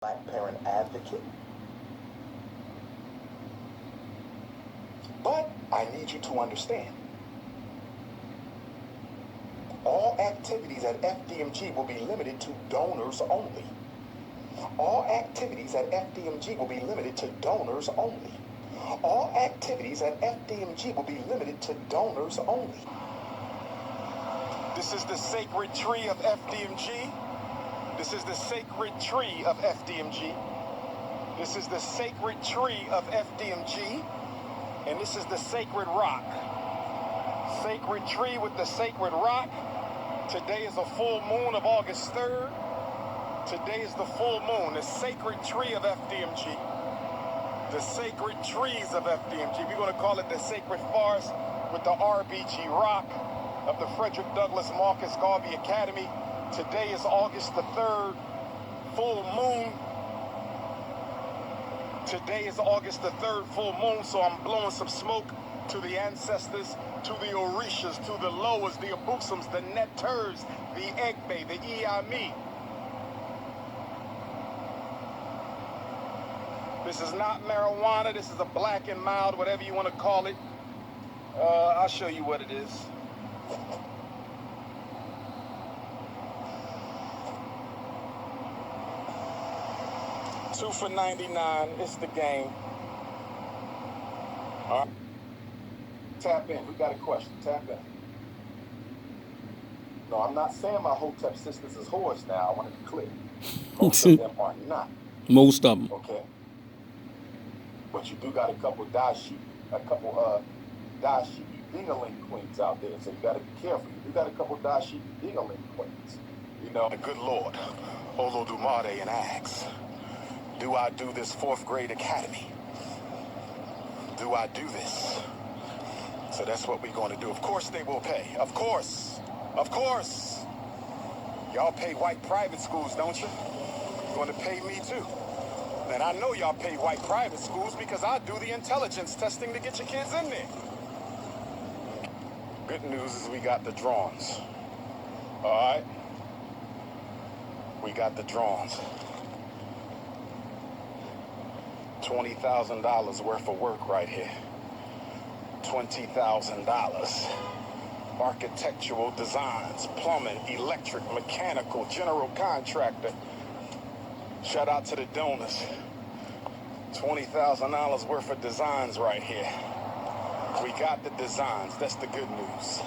Black parent advocate. But I need you to understand, all activities at FDMG will be limited to donors only. All activities at FDMG will be limited to donors only. All activities at FDMG will be limited to donors only. This is the sacred tree of FDMG. This is the sacred tree of FDMG. This is the sacred tree of FDMG. And this is the sacred rock. Sacred tree with the sacred rock. Today is a full moon of August 3rd. Today is the full moon, the sacred tree of FDMG. The sacred trees of FDMG. We're going to call it the sacred forest with the RBG rock of the Frederick Douglass Marcus Garvey Academy. Today is August the 3rd, full moon. Today is August the 3rd, full moon, so I'm blowing some smoke to the ancestors, to the Orishas, to the Loas, the Abusums, the Neters, the Egbe, the Iami. This is not marijuana. This is a black and mild, whatever you want to call it. I'll show you what it is. $2 for $99. It's the game. All right. Tap in. We got a question. Tap in. No, I'm not saying my Hotep sisters is whores now. I want to be clear. Most of them are not. Most of them. Okay. But you do got a couple dashiki ding-a-ling queens out there, so you got to be careful. You do got a couple dashiki ding-a-ling queens. You know, the good Lord, Olodumare, and asks, do I do this 4th grade academy? Do I do this? So that's what we're going to do. Of course they will pay. Of course. Of course. Y'all pay white private schools, don't you? You're going to pay me too. And I know y'all pay white private schools because I do the intelligence testing to get your kids in there. Good news is we got the drawings. All right? We got the drawings. $20,000 worth of work right here. $20,000. Architectural designs, plumbing, electric, mechanical, general contractor. Shout out to the donors. $20,000 worth of designs right here. We got the designs. That's the good news.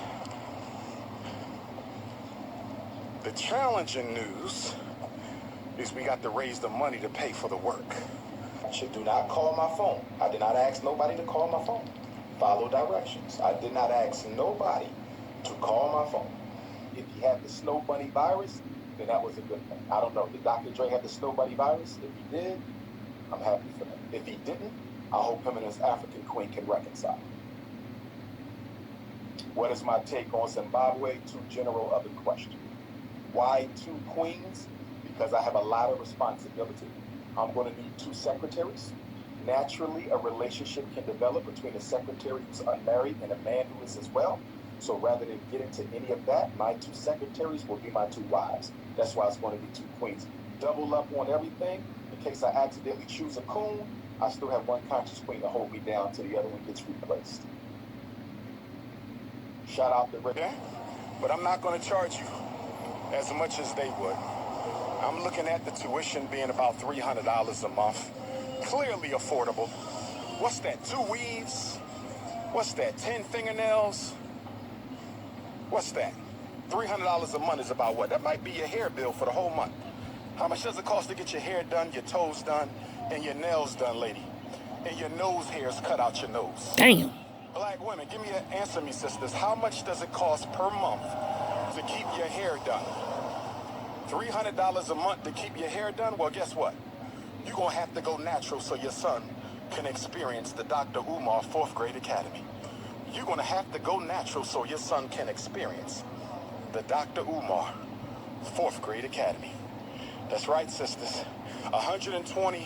The challenging news is we got to raise the money to pay for the work. Do not call my phone. I did not ask nobody to call my phone. Follow directions. I did not ask nobody to call my phone. If he had the snow bunny virus, then that was a good thing. I don't know. Did Dr. Dre have the snow bunny virus? If he did, I'm happy for him. If he didn't, I hope him and his African queen can reconcile. What is my take on Zimbabwe? Too general of a question. Why 2 queens? Because I have a lot of responsibility. I'm going to need 2 secretaries. Naturally, a relationship can develop between a secretary who's unmarried and a man who is as well. So rather than get into any of that, my 2 secretaries will be my 2 wives. That's why it's going to be 2 queens. Double up on everything. In case I accidentally choose a coon, I still have 1 conscious queen to hold me down till the other one gets replaced. Shout out to Rick. But I'm not going to charge you as much as they would. I'm looking at the tuition being about $300 a month. Clearly affordable. What's that, 2 weaves? What's that, 10 fingernails? What's that? $300 a month is about what? That might be your hair bill for the whole month. How much does it cost to get your hair done, your toes done, and your nails done, lady? And your nose hairs cut out your nose? Damn. Black women, give me an answer, me sisters. How much does it cost per month to keep your hair done? $300 a month to keep your hair done? Well, guess what? You're going to have to go natural so your son can experience the Dr. Umar 4th grade academy. You're going to have to go natural so your son can experience the Dr. Umar 4th grade academy. That's right, sisters. $120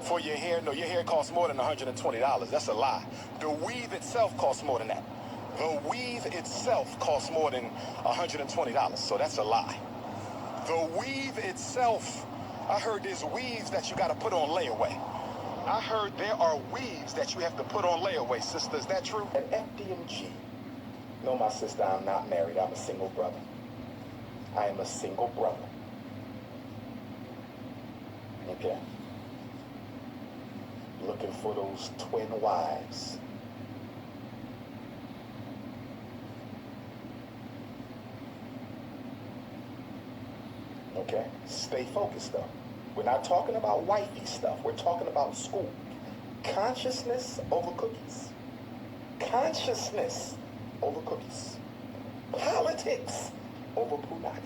for your hair. No, your hair costs more than $120. That's a lie. The weave itself costs more than that. The weave itself costs more than $120. So that's a lie. The weave itself I heard there's weaves that you got to put on layaway. I heard there are weaves that you have to put on layaway, sister. Is that true? At FDMG, no, my sister, I'm not married. I'm a single brother. I am a single brother. Okay. Looking for those twin wives. Okay? Stay focused, though. We're not talking about wifey stuff. We're talking about school. Consciousness over cookies. Consciousness over cookies. Politics over punani.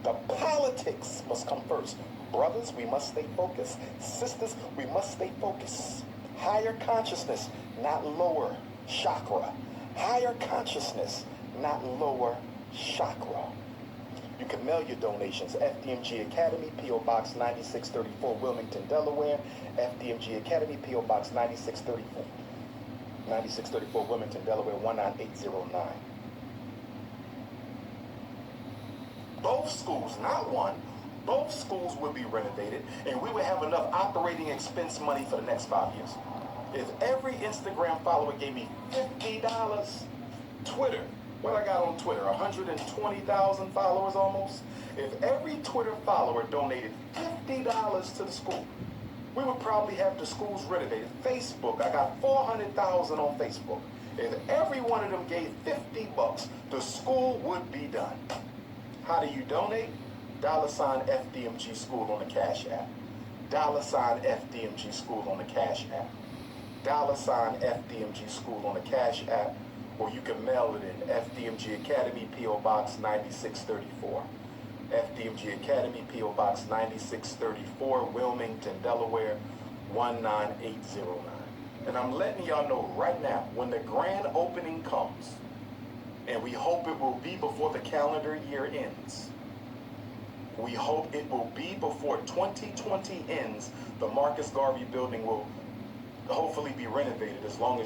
The politics must come first. Brothers, we must stay focused. Sisters, we must stay focused. Higher consciousness, not lower chakra. Higher consciousness, not lower chakra. You can mail your donations. FDMG Academy, P.O. Box 9634, Wilmington, Delaware. FDMG Academy, P.O. Box 9634, Wilmington, Delaware, 19809. Both schools, not one, both schools would be renovated, and we would have enough operating expense money for the next 5 years. If every Instagram follower gave me $50, Twitter, what I got on Twitter, 120,000 followers almost. If every Twitter follower donated $50 to the school, we would probably have the schools renovated. Facebook, I got 400,000 on Facebook. If every one of them gave $50, the school would be done. How do you donate? $ FDMG School on the Cash App. $ FDMG School on the Cash App. $ FDMG School on the Cash App. Or you can mail it in FDMG Academy, P.O. Box 9634. FDMG Academy, P.O. Box 9634, Wilmington, Delaware, 19809. And I'm letting y'all know right now, when the grand opening comes, and we hope it will be before the calendar year ends, we hope it will be before 2020 ends, the Marcus Garvey building will hopefully be renovated, as long as